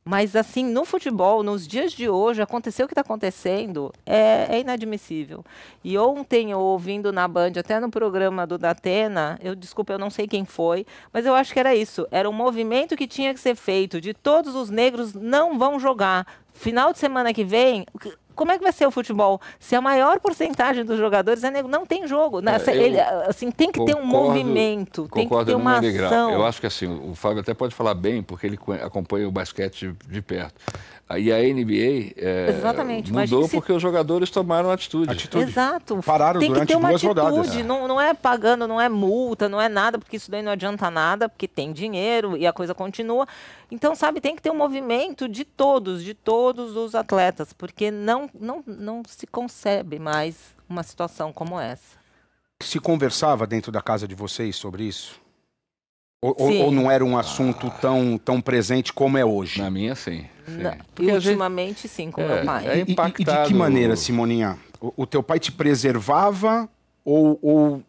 Mas assim, no futebol, nos dias de hoje, aconteceu o que está acontecendo, é inadmissível. E ontem, eu ouvindo na Band, até no programa do Datena, desculpa, eu não sei quem foi, mas eu acho que era isso. Era um movimento que tinha que ser feito, de todos os negros não vão jogar. Final de semana que vem, como é que vai ser o futebol se a maior porcentagem dos jogadores é negro? Não tem jogo, né? Assim, tem que ter um movimento, tem que ter uma ação. Eu acho que assim, o Fábio até pode falar bem, porque ele acompanha o basquete de perto. E a NBA mudou porque os jogadores tomaram atitude. Exato. Pararam tem durante que ter uma 2 rodadas. atitude. Não é pagando, não é multa, não é nada, porque isso daí não adianta nada, porque tem dinheiro e a coisa continua. Então, sabe, tem que ter um movimento de todos os atletas, porque não se concebe mais uma situação como essa. Se conversava dentro da casa de vocês sobre isso? Ou não era um assunto tão presente como é hoje? Na minha, sim. E ultimamente, sim, com meu pai. É impactado. E de que maneira, Simoninha? O teu pai te preservava ou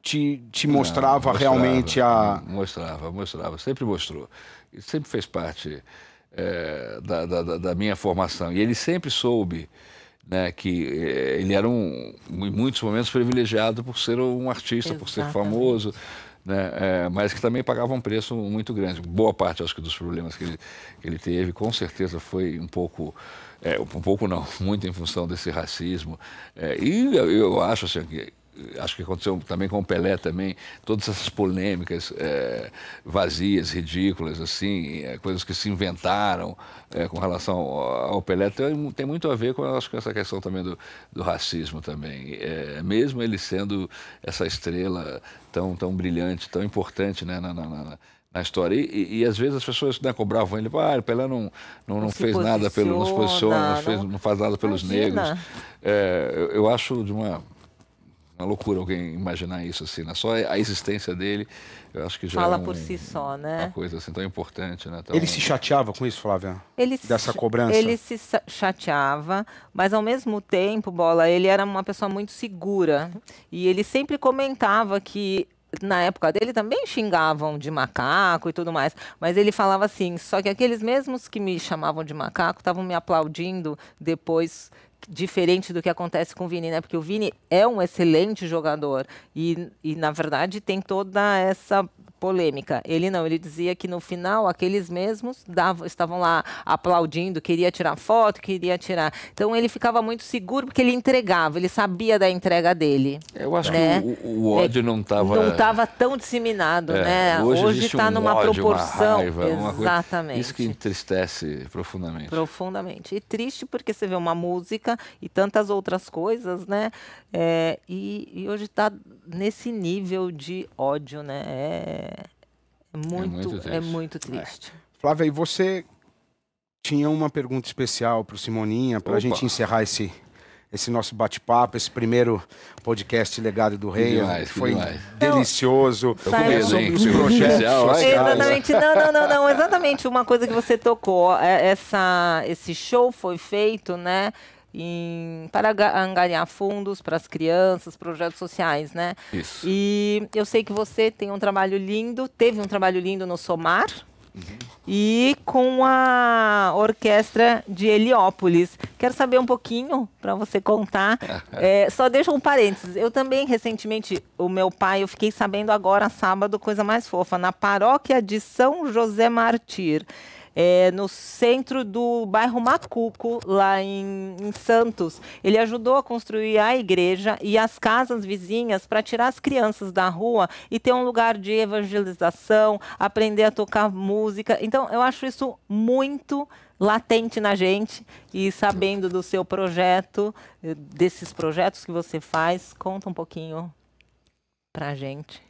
te mostrava realmente a... Mostrava. Sempre mostrou. E sempre fez parte da minha formação. E ele sempre soube, né, que ele era em muitos momentos privilegiado por ser um artista, por ser famoso, né, mas que também pagava um preço muito grande. Boa parte, acho que, dos problemas que ele teve, com certeza foi muito em função desse racismo. E eu acho assim, acho que aconteceu também com o Pelé também, todas essas polêmicas vazias, ridículas, assim, coisas que se inventaram com relação ao Pelé, tem muito a ver com, acho que, essa questão também do racismo também. Mesmo ele sendo essa estrela tão brilhante, tão importante, né, na história. E às vezes as pessoas, né, cobravam ele, o Pelé não fez nada não se posiciona, não faz nada pelos negros. Eu acho de uma loucura alguém imaginar isso assim, né? Só a existência dele, eu acho que já fala por si só, né? Uma coisa assim tão importante, né? Ele se chateava com isso, Flávia? Dessa cobrança? Ele se chateava, mas ao mesmo tempo, Bola, ele era uma pessoa muito segura. E ele sempre comentava que na época dele também xingavam de macaco e tudo mais, mas ele falava assim, só que aqueles mesmos que me chamavam de macaco estavam me aplaudindo depois, diferente do que acontece com o Vini, né? Porque o Vini é um excelente jogador e na verdade tem toda essa polêmica. Ele não, ele dizia que no final aqueles mesmos estavam lá aplaudindo, queria tirar foto, queria tirar. Então ele ficava muito seguro porque ele entregava, ele sabia da entrega dele. Eu acho que o ódio não estava tão disseminado, né? Hoje está numa proporção. Uma raiva, exatamente. Isso que entristece profundamente. Profundamente. E triste porque você vê uma música e tantas outras coisas, né? E hoje está nesse nível de ódio, né? É muito triste. Flávia, e você tinha uma pergunta especial para o Simoninha, para a gente encerrar esse nosso bate-papo, esse primeiro podcast Legado do Rei. Foi delicioso. Sobre os projetos sociais. Exatamente. Não. Exatamente. Uma coisa que você tocou. Esse show foi feito, né? Para angariar fundos para as crianças, projetos sociais, né? Isso. E eu sei que você tem um trabalho lindo, teve um trabalho lindo no Somar e com a orquestra de Heliópolis. Quero saber um pouquinho para você contar. Só deixa um parênteses. Eu também, recentemente, o meu pai, eu fiquei sabendo agora, sábado, coisa mais fofa, na paróquia de São José Mártir. No centro do bairro Macuco, lá em Santos. Ele ajudou a construir a igreja e as casas vizinhas para tirar as crianças da rua e ter um lugar de evangelização, aprender a tocar música. Então, eu acho isso muito latente na gente. E sabendo do seu projeto, desses projetos que você faz, conta um pouquinho para a gente.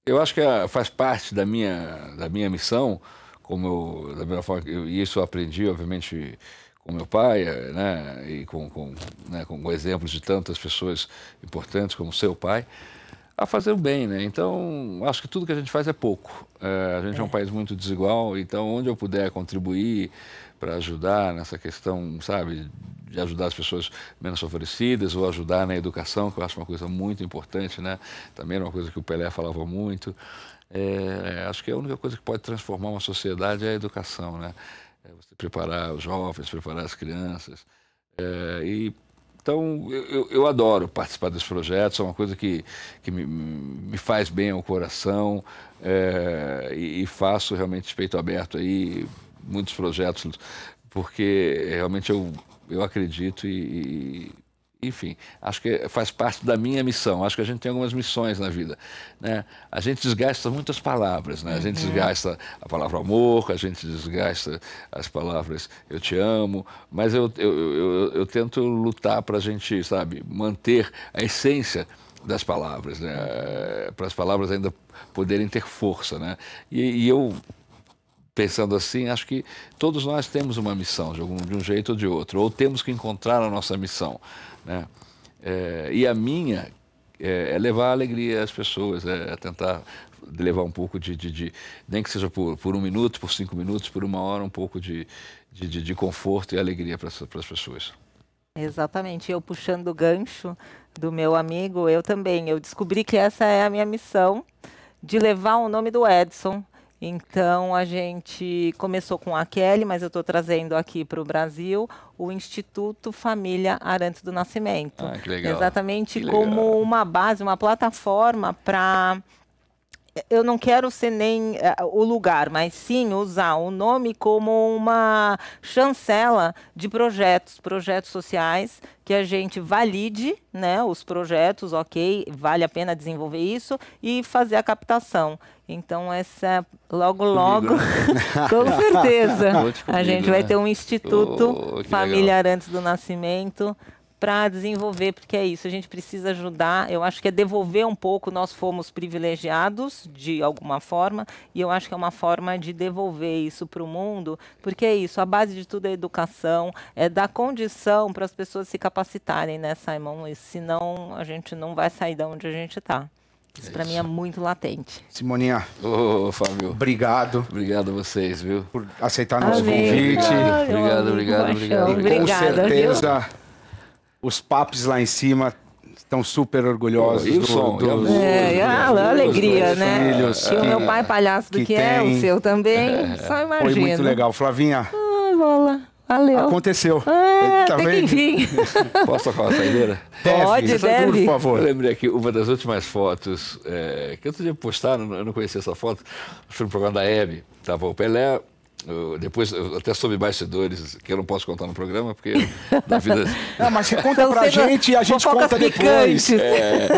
Eu acho que faz parte da minha missão, da mesma forma e isso eu aprendi, obviamente, com meu pai, né, e com exemplos de tantas pessoas importantes como seu pai, a fazer o bem, né? Então, acho que tudo que a gente faz é pouco. A gente é um país muito desigual, então onde eu puder contribuir para ajudar nessa questão, sabe, de ajudar as pessoas menos favorecidas ou ajudar na educação, que eu acho uma coisa muito importante, né? Também era uma coisa que o Pelé falava muito. Acho que a única coisa que pode transformar uma sociedade é a educação, né? Você preparar os jovens, preparar as crianças. Então, eu adoro participar desses projetos, é uma coisa que me faz bem ao coração, e faço realmente de peito aberto aí muitos projetos porque realmente eu acredito enfim, acho que faz parte da minha missão. Acho que a gente tem algumas missões na vida, né? A gente desgasta muitas palavras, né? A gente desgasta a palavra amor, a gente desgasta as palavras eu te amo, mas eu tento lutar para a gente, sabe, manter a essência das palavras, né? Para as palavras ainda poderem ter força, né? E eu, pensando assim, acho que todos nós temos uma missão, de um jeito ou de outro, ou temos que encontrar a nossa missão, né? E a minha é levar alegria às pessoas, é tentar levar um pouco nem que seja por 1 minuto, por 5 minutos, por 1 hora, um pouco de conforto e alegria para as pessoas. Exatamente, eu puxando o gancho do meu amigo, eu descobri que essa é a minha missão, de levar o nome do Edson. Então, a gente começou com a Kelly, mas eu estou trazendo aqui para o Brasil o Instituto Família Arantes do Nascimento. Ah, que legal. Exatamente que como legal. uma base, uma plataforma para... Eu não quero ser nem o lugar, mas sim usar o nome como uma chancela de projetos sociais, que a gente valide, né, os projetos, ok, vale a pena desenvolver isso, e fazer a captação. Então, essa logo, com certeza, a gente vai ter um Instituto Família Arantes do Nascimento para desenvolver, porque é isso, a gente precisa ajudar, eu acho que é devolver um pouco, nós fomos privilegiados de alguma forma, e eu acho que é uma forma de devolver isso para o mundo, porque é isso, a base de tudo é a educação, é dar condição para as pessoas se capacitarem, né, Simon? E senão a gente não vai sair de onde a gente está. Isso para mim é muito latente. Simoninha, Fábio, obrigado. Obrigado a vocês, viu? Por aceitar nosso convite. Obrigado. Com certeza, os papos lá em cima estão super orgulhosos. E o som? A alegria, né? Filhos e o meu pai palhaço do que é, o seu também, só imagina. Foi muito legal. Flavinha. Bola. Valeu. Aconteceu. Tá vendo? Enfim. Posso tocar uma saideira? Deve. Por favor. Eu lembrei aqui, uma das últimas fotos que outro dia postaram, eu não conhecia essa foto, foi no programa da Hebe, estava o Pelé. Depois, eu até soube bastidores que eu não posso contar no programa, porque da vida... Não, mas você conta pra gente e a gente conta depois.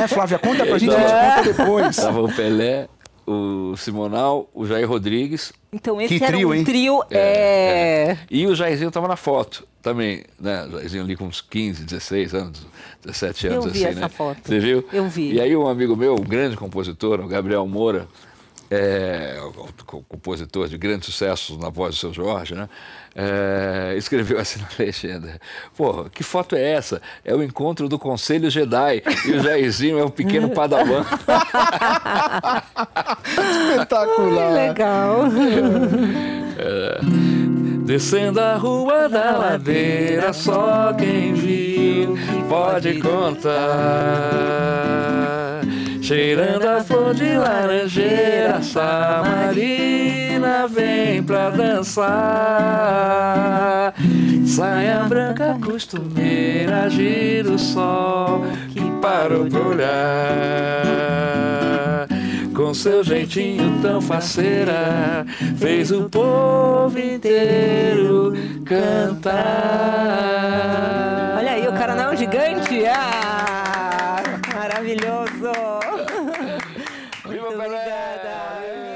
Flávia, conta pra gente e a gente conta depois. Tava o Pelé, o Simonal, o Jair Rodrigues. Então esse que era trio, um hein? trio, E o Jairzinho tava na foto também, né? O Jairzinho ali com uns 15, 16 anos, 17 anos, eu vi assim, essa né? foto. Você viu? Eu vi. E aí um amigo meu, um grande compositor, o Gabriel Moura, compositor de grandes sucessos na voz do Seu Jorge, né? Escreveu assim na legenda: pô, que foto é essa? É o encontro do Conselho Jedi e o Jairzinho é o pequeno Padawan. Espetacular. Legal. Descendo a rua da ladeira, só quem viu pode contar. Cheirando a flor de laranjeira, Samarina vem pra dançar. Saia branca costumeira, gira o sol que parou pra olhar. Com seu jeitinho tão faceira, fez o povo inteiro cantar. Olha aí, o cara não é um gigante? Maravilhoso! Viva Muito Pelé! obrigada!